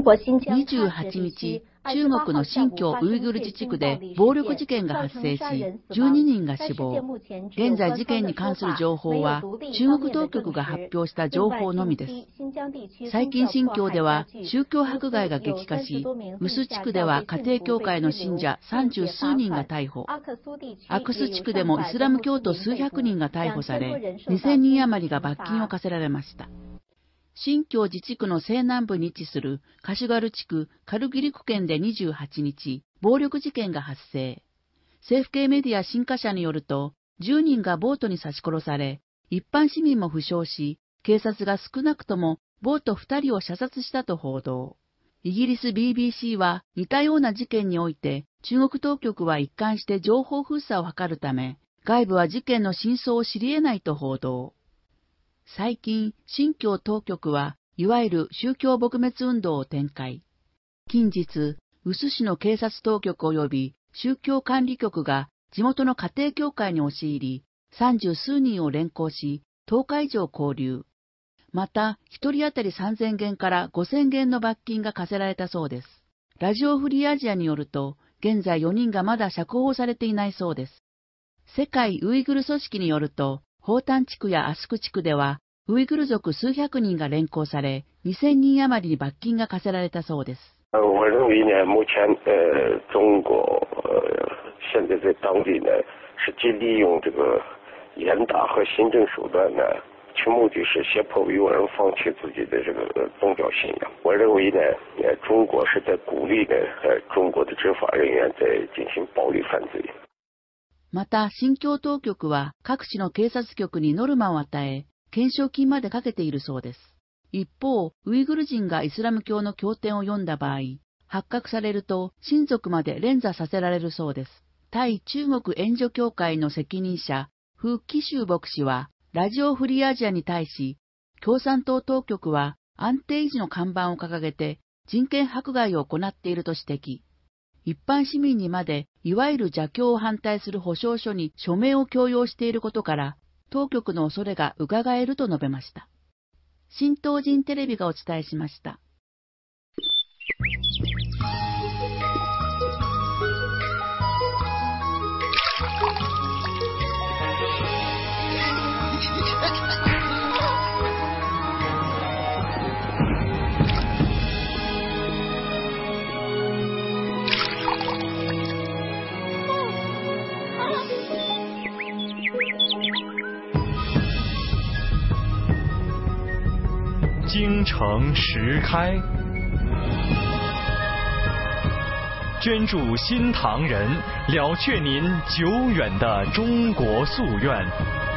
28日、中国の新疆ウイグル自治区で暴力事件が発生し、12人が死亡。現在事件に関する情報は、中国当局が発表した情報のみです。最近新疆では宗教迫害が激化し、ムス地区では家庭教会の信者30数人が逮捕。アクス地区でもイスラム教徒数百人が逮捕され、2000人余りが罰金を課せられました。新疆自治区の西南部に位置するカシュガル地区カルギリク県で28日、暴力事件が発生。政府系メディア新華社によると、10人がボートに刺し殺され、一般市民も負傷し、警察が少なくともボート2人を射殺したと報道。イギリス BBC は似たような事件において、中国当局は一貫して情報封鎖を図るため、外部は事件の真相を知り得ないと報道。最近、新疆当局はいわゆる宗教撲滅運動を展開。近日、臼市の警察当局及び宗教管理局が地元の家庭教会に押し入り、30数人を連行し、10日以上拘留。また、1人当たり3000元から5000元の罰金が課せられたそうです。ラジオフリーアジアによると、現在4人がまだ釈放されていないそうです。世界ウイグル組織によると、ホータン地区やアスク地区では、ウイグル族数百人が連行され、2000人余りに罰金が課せられたそうです。我认为呢，目前中国现在在当地呢，是既利用这个严打和行政手段呢，其目的是胁迫维吾尔人放弃自己的这个宗教信仰。我认为呢，中国是在鼓励呢，中国的执法人员在进行暴力犯罪。また、新疆当局は各地の警察局にノルマを与え、懸賞金までかけているそうです。一方、ウイグル人がイスラム教の経典を読んだ場合、発覚されると親族まで連座させられるそうです。対中国援助協会の責任者、フ・キシュウ牧師は、ラジオフリーアジアに対し、共産党当局は安定維持の看板を掲げて人権迫害を行っていると指摘。一般市民にまで、いわゆる邪教を反対する保証書に署名を強要していることから、当局の恐れが伺えると述べました。新東人テレビがお伝えしました。京城石开，捐助新唐人，了却您久远的中国夙愿。